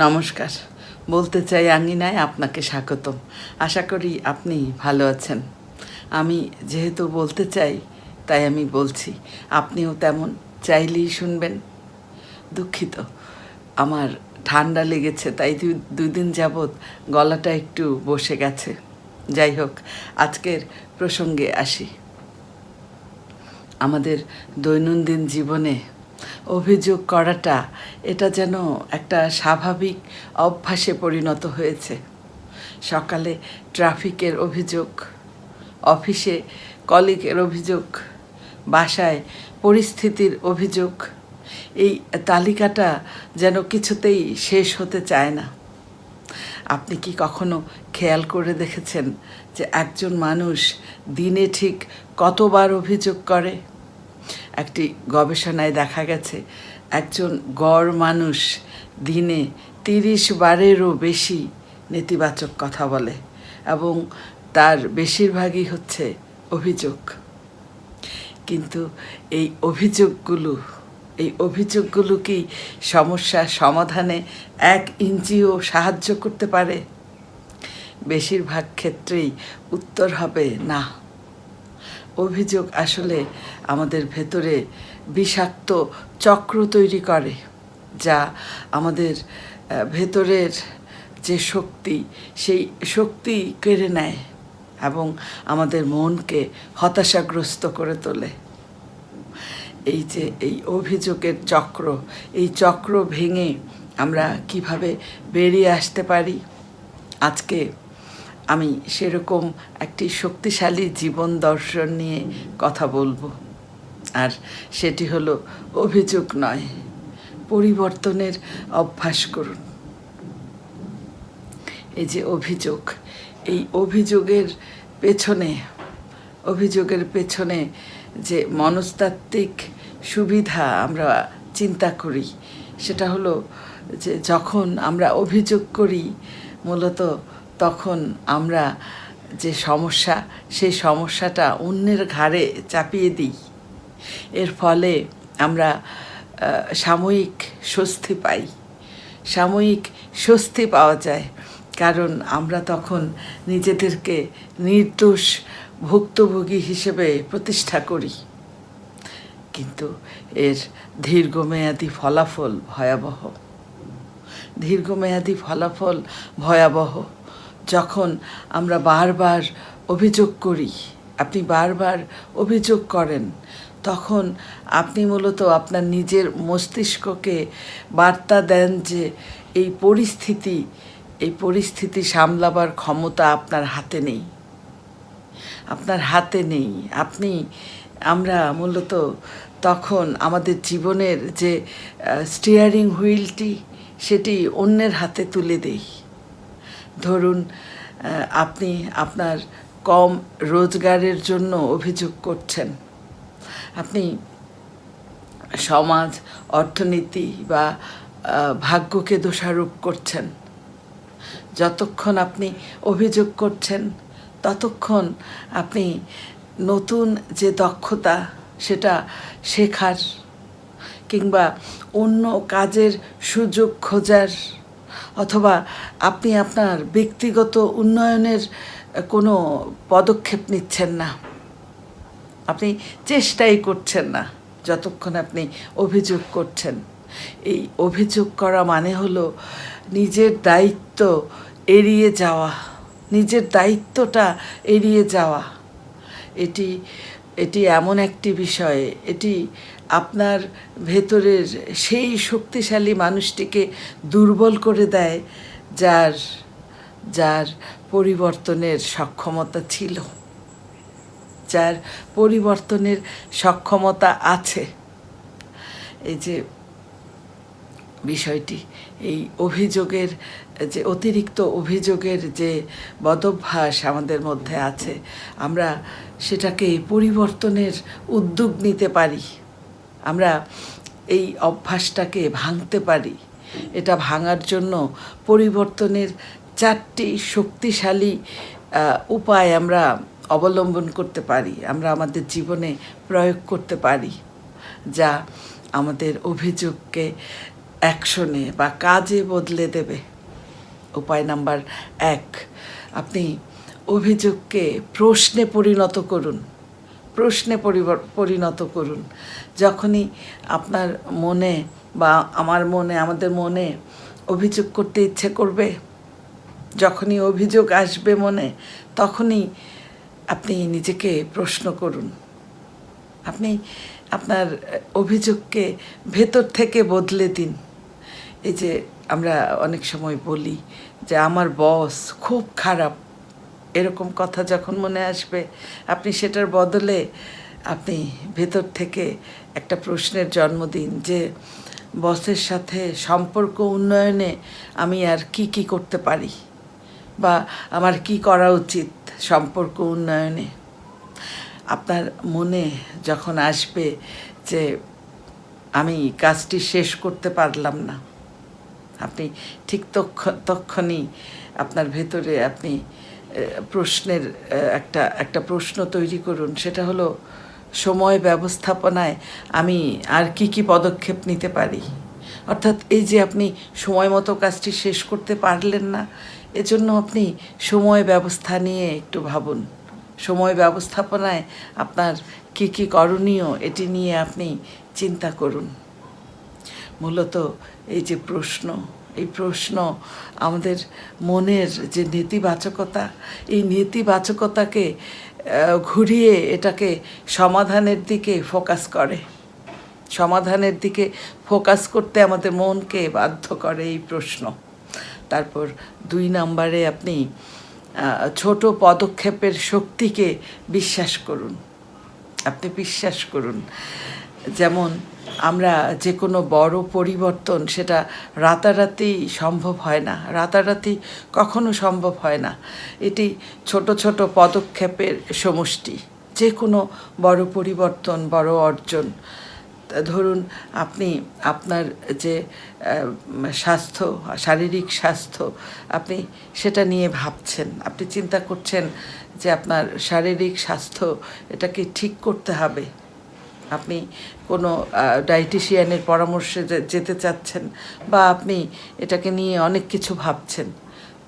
নমস্কার। বলতে চাই আঙিনায় আপনাকে স্বাগতম। আশা করি আপনি ভালো আছেন। আমি যেহেতু বলতে চাই তাই আমি বলছি, আপনিও তেমন চাইলেই শুনবেন। দুঃখিত, আমার ঠান্ডা লেগেছে, তাই 2 দিন যাবৎ গলাটা একটু বসে গেছে। যাই হোক, আজকের প্রসঙ্গে আসি। আমাদের দৈনন্দিন জীবনে অভিযোগ করাটা এটা যেন একটা স্বাভাবিক অভ্যাসে পরিণত হয়েছে। সকালে ট্রাফিকের অভিযোগ, অফিসে কলিগের অভিযোগ, বাসায় পরিস্থিতির অভিযোগ, এই তালিকাটা যেন কিছুতেই শেষ হতে চায় না। আপনি কি কখনো খেয়াল করে দেখেছেন যে একজন মানুষ দিনে ঠিক কতবার অভিযোগ করে? একটি গবেষণায় দেখা গেছে একজন গড় মানুষ দিনে 30 বারেরও বেশি নেতিবাচক কথা বলে এবং তার বেশিরভাগই হচ্ছে অভিযোগ। কিন্তু এই অভিযোগগুলো কি সমস্যার সমাধানে 1 ইঞ্চিও সাহায্য করতে পারে? বেশিরভাগ ক্ষেত্রেই উত্তর হবে না। অভিযোগ আসলে আমাদের ভেতরে বিষাক্ত চক্র তৈরি করে, যা আমাদের ভেতরের যে শক্তি, সেই শক্তি কেড়ে নেয় এবং আমাদের মনকে হতাশাগ্রস্ত করে তোলে। এই অভিযোগের চক্র, এই চক্র ভেঙে আমরা কিভাবে বেরিয়ে আসতে পারি, আজকে আমি সেরকম একটি শক্তিশালী জীবন দর্শন নিয়ে কথা বলবো। আর সেটি হলো, অভিযোগ নয়, পরিবর্তনের অভ্যাস করুন। এই যে এই অভিযোগের পেছনে যে মনস্তাত্ত্বিক সুবিধা আমরা চিন্তা করি, সেটা হলো যে যখন আমরা অভিযোগ করি, মূলত তখন আমরা যে সমস্যা, সেই সমস্যাটা অন্যের ঘাড়ে চাপিয়ে দিই। এর ফলে আমরা সাময়িক স্বস্তি পাওয়া যায়, কারণ আমরা তখন নিজেদেরকে নির্দোষ ভুক্তভোগী হিসেবে প্রতিষ্ঠা করি। কিন্তু এর দীর্ঘমেয়াদী ফলাফল ভয়াবহ। যখন আমরা বারবার অভিযোগ করি, আপনি বারবার অভিযোগ করেন, তখন আপনি মূলত আপনার নিজের মস্তিষ্ককে বার্তা দেন যে এই পরিস্থিতি সামলাবার ক্ষমতা আপনার হাতে নেই। আমরা মূলত তখন আমাদের জীবনের যে স্টিয়ারিং হুইলটি, সেটি অন্যের হাতে তুলে দেই। ধরুন, আপনি আপনার কম রোজগারের জন্য অভিযোগ করছেন। আপনি সমাজ, অর্থনীতি বা ভাগ্যকে দোষারোপ করছেন। যতক্ষণ আপনি অভিযোগ করছেন, ততক্ষণ আপনি নতুন যে দক্ষতা, সেটা শেখার কিংবা অন্য কাজের সুযোগ খোঁজার, অথবা আপনি আপনার ব্যক্তিগত উন্নয়নের কোনো পদক্ষেপ নিচ্ছেন না, আপনি চেষ্টাই করছেন না, যতক্ষণ আপনি অভিযোগ করছেন। এই অভিযোগ করা মানে হলো নিজের দায়িত্বটা এড়িয়ে যাওয়া। এটি এমন একটি বিষয়, এটি আপনার ভেতরের সেই শক্তিশালী মানুষটিকে দুর্বল করে দেয়, যার পরিবর্তনের সক্ষমতা ছিল, যার পরিবর্তনের সক্ষমতা আছে। এই যে বিষয়টি, এই অতিরিক্ত অভিযোগের যে বদভ্যাস আমাদের মধ্যে আছে, আমরা সেটাকে পরিবর্তনের উদ্যোগ নিতে পারি। আমরা এই অভ্যাসটাকে ভাঙতে পারি। এটা ভাঙার জন্য পরিবর্তনের 4টি শক্তিশালী উপায় আমরা অবলম্বন করতে পারি, আমরা আমাদের জীবনে প্রয়োগ করতে পারি, যা আমাদের অভিযোগকে অ্যাকশনে বা কাজে বদলে দেবে। উপায় নাম্বার 1, আপনি অভিযোগকে প্রশ্নে পরিণত করুন। প্রশ্নে পরিণত করুন। যখনই আপনার মনে বা আমার মনে, আমাদের মনে অভিযোগ করতে ইচ্ছে করবে, যখনই অভিযোগ আসবে মনে, তখনই আপনি নিজেকে প্রশ্ন করুন। আপনি আপনার অভিযোগকে ভেতর থেকে বদলে দিন। এই যে আমরা অনেক সময় বলি যে আমার বস খুব খারাপ, এরকম কথা যখন মনে আসবে, আপনি সেটার বদলে আপনি ভেতর থেকে একটা প্রশ্নের জন্ম দিন যে বসের সাথে সম্পর্ক উন্নয়নে আমি আর কি করতে পারি, বা আমার কি করা উচিত সম্পর্ক উন্নয়নে। আপনার মনে যখন আসবে যে আমি কাজটি শেষ করতে পারলাম না, আপনি ঠিক তক্ষণই আপনার ভেতরে আপনি প্রশ্নের একটা প্রশ্ন তৈরি করুন। সেটা হলো, সময় ব্যবস্থাপনায় আমি আর কি পদক্ষেপ নিতে পারি। অর্থাৎ এই যে আপনি সময় মতো কাজটি শেষ করতে পারলেন না, এজন্য আপনি সময় ব্যবস্থা নিয়ে একটু ভাবুন। সময় ব্যবস্থাপনায় আপনার কি করণীয়, এটি নিয়ে আপনি চিন্তা করুন। মূলত এই যে এই প্রশ্ন আমাদের মনের যে নেতিবাচকতা, এই নেতিবাচকতাকে ঘুরিয়ে এটাকে সমাধানের দিকে ফোকাস করে। সমাধানের দিকে ফোকাস করতে আমাদের মনকে বাধ্য করে এই প্রশ্ন। তারপর 2 নম্বরে আপনি ছোট পদক্ষেপের শক্তিকে বিশ্বাস করুন। আপনি বিশ্বাস করুন, যেমন আমরা যে কোনো বড় পরিবর্তন সেটা রাতারাতি সম্ভব হয় না, রাতারাতি কখনো সম্ভব হয় না। এটি ছোট ছোট পদক্ষেপের সমষ্টি। যে কোনো বড় পরিবর্তন, বড় অর্জন, ধরুন আপনি আপনার যে স্বাস্থ্য, শারীরিক স্বাস্থ্য, আপনি সেটা নিয়ে ভাবছেন, আপনি চিন্তা করছেন যে আপনার শারীরিক স্বাস্থ্য এটাকে ঠিক করতে হবে। আপনি কোনো ডায়েটিশিয়ানের পরামর্শে যেতে চাচ্ছেন, বা আপনি এটাকে নিয়ে অনেক কিছু ভাবছেন।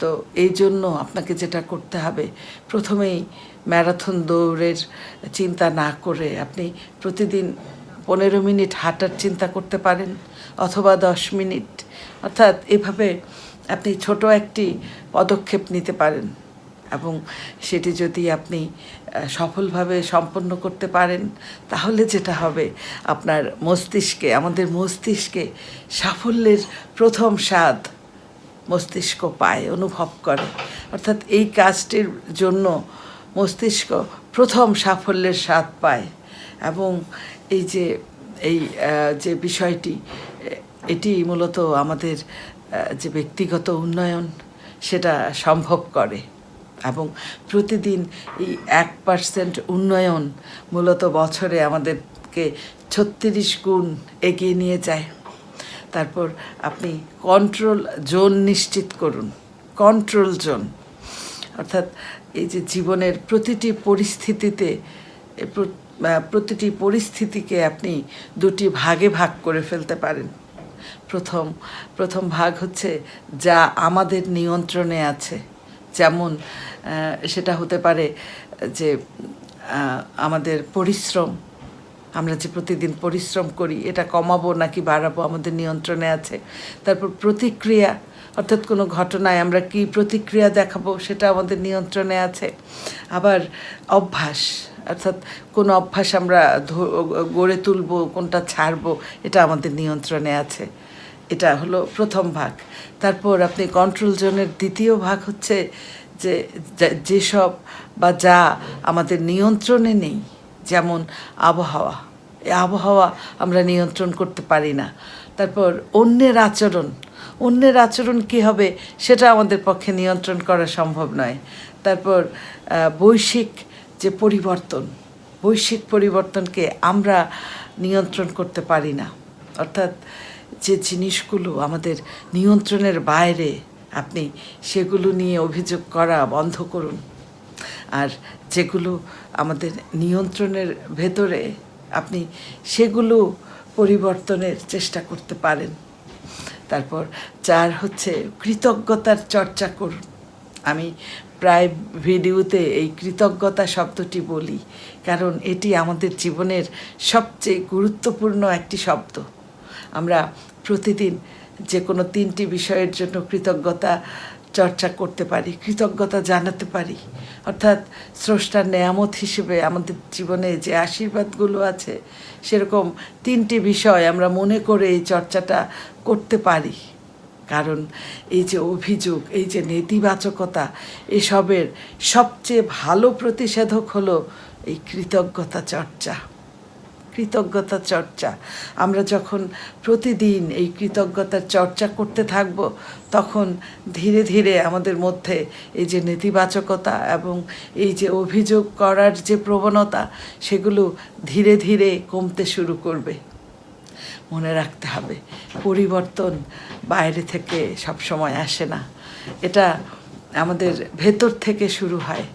তো এই জন্য আপনাকে যেটা করতে হবে, প্রথমেই ম্যারাথন দৌড়ের চিন্তা না করে আপনি প্রতিদিন 15 মিনিট হাঁটার চিন্তা করতে পারেন, অথবা 10 মিনিট। অর্থাৎ এভাবে আপনি ছোট একটি পদক্ষেপ নিতে পারেন, এবং সেটি যদি আপনি সফলভাবে সম্পন্ন করতে পারেন, তাহলে যেটা হবে, আপনার আমাদের মস্তিষ্কে সাফল্যের প্রথম স্বাদ মস্তিষ্ক পায়, অনুভব করে। অর্থাৎ এই কাজটির জন্য মস্তিষ্ক প্রথম সাফল্যের স্বাদ পায়, এবং এই যে বিষয়টি, এটি মূলত আমাদের যে ব্যক্তিগত উন্নয়ন সেটা সম্ভব করে। এবং প্রতিদিন এই 1% উন্নয়ন মূলত বছরে আমাদেরকে 36 গুণ এগিয়ে নিয়ে যায়। তারপর আপনি কন্ট্রোল জোন নিশ্চিত করুন। কন্ট্রোল জোন অর্থাৎ এই যে জীবনের প্রতিটি পরিস্থিতিকে আপনি 2টি ভাগে ভাগ করে ফেলতে পারেন। প্রথম ভাগ হচ্ছে যা আমাদের নিয়ন্ত্রণে আছে। যেমন সেটা হতে পারে যে আমাদের পরিশ্রম, আমরা যে প্রতিদিন পরিশ্রম করি, এটা কমাবো নাকি বাড়াবো আমাদের নিয়ন্ত্রণে আছে। তারপর প্রতিক্রিয়া, অর্থাৎ কোনো ঘটনায় আমরা কি প্রতিক্রিয়া দেখাবো সেটা আমাদের নিয়ন্ত্রণে আছে। আবার অভ্যাস, অর্থাৎ কোনো অভ্যাস আমরা গড়ে তুলবো, কোনটা ছাড়বো, এটা আমাদের নিয়ন্ত্রণে আছে। এটা হলো প্রথম ভাগ। তারপর আপনি কন্ট্রোল জোনের দ্বিতীয় ভাগ হচ্ছে যে যেসব বা যা আমাদের নিয়ন্ত্রণে নেই, যেমন আবহাওয়া। এই আবহাওয়া আমরা নিয়ন্ত্রণ করতে পারি না। তারপর অন্যের আচরণ কী হবে সেটা আমাদের পক্ষে নিয়ন্ত্রণ করা সম্ভব নয়। তারপর বৈশ্বিক পরিবর্তনকে আমরা নিয়ন্ত্রণ করতে পারি না। অর্থাৎ যে জিনিসগুলো আমাদের নিয়ন্ত্রণের বাইরে, আপনি সেগুলো নিয়ে অভিযোগ করা বন্ধ করুন। আর যেগুলো আমাদের নিয়ন্ত্রণের ভেতরে, আপনি সেগুলো পরিবর্তনের চেষ্টা করতে পারেন। তারপর 4 হচ্ছে কৃতজ্ঞতার চর্চা করুন। আমি প্রায় ভিডিওতে এই কৃতজ্ঞতা শব্দটি বলি, কারণ এটি আমাদের জীবনের সবচেয়ে গুরুত্বপূর্ণ একটি শব্দ। আমরা প্রতিদিন যে কোনো 3টি বিষয়ের জন্য কৃতজ্ঞতা চর্চা করতে পারি, কৃতজ্ঞতা জানাতে পারি। অর্থাৎ স্রষ্টার নেয়ামত হিসেবে আমাদের জীবনে যে আশীর্বাদগুলো আছে, সেরকম 3টি বিষয় আমরা মনে করে এই চর্চাটা করতে পারি। কারণ এই যে অভিযোগ, এই যে নেতিবাচকতা, এসবের সবচেয়ে ভালো প্রতিষেধক হলো এই কৃতজ্ঞতা চর্চা। কৃতজ্ঞতা চর্চা আমরা যখন প্রতিদিন এই কৃতজ্ঞতার চর্চা করতে থাকব, তখন ধীরে ধীরে আমাদের মধ্যে এই যে নেতিবাচকতা এবং এই যে অভিযোগ করার যে প্রবণতা, সেগুলো ধীরে ধীরে কমতে শুরু করবে। মনে রাখতে হবে, পরিবর্তন বাইরে থেকে সবসময় আসে না, এটা আমাদের ভেতর থেকে শুরু হয়।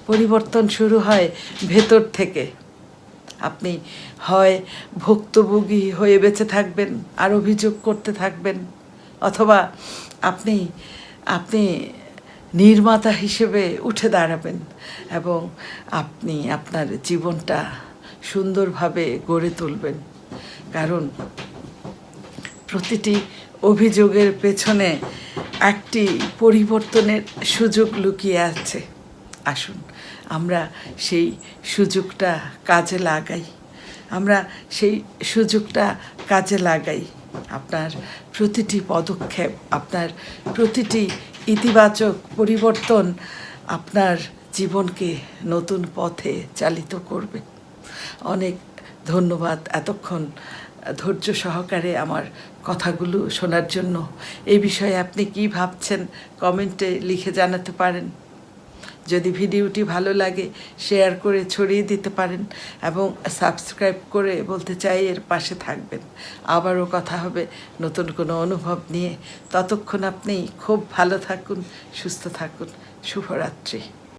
পরিবর্তন শুরু হয় ভেতর থেকে। আপনি হয় ভুক্তভোগী হয়ে বেঁচে থাকবেন আর অভিযোগ করতে থাকবেন, অথবা আপনি আপনি নির্মাতা হিসেবে উঠে দাঁড়াবেন এবং আপনি আপনার জীবনটা সুন্দরভাবে গড়ে তুলবেন। কারণ প্রতিটি অভিযোগের পেছনে একটি পরিবর্তনের সুযোগ লুকিয়ে আছে। আসুন আমরা সেই সুযোগটা কাজে লাগাই, আমরা সেই সুযোগটা কাজে লাগাই। আপনার প্রতিটি পদক্ষেপ, আপনার প্রতিটি ইতিবাচক পরিবর্তন আপনার জীবনকে নতুন পথে চালিত করবে। অনেক ধন্যবাদ এতক্ষণ ধৈর্য সহকারে আমার কথাগুলো শোনার জন্য। এই বিষয়ে আপনি কি ভাবছেন কমেন্টে লিখে জানাতে পারেন। যদি ভিডিওটি ভালো লাগে শেয়ার করে ছড়িয়ে দিতে পারেন এবং সাবস্ক্রাইব করে বলতে চাই এর পাশে থাকবেন। আবারও কথা হবে নতুন কোনো অনুভব নিয়ে। ততক্ষণ আপনি খুব ভালো থাকুন, সুস্থ থাকুন। শুভরাত্রি।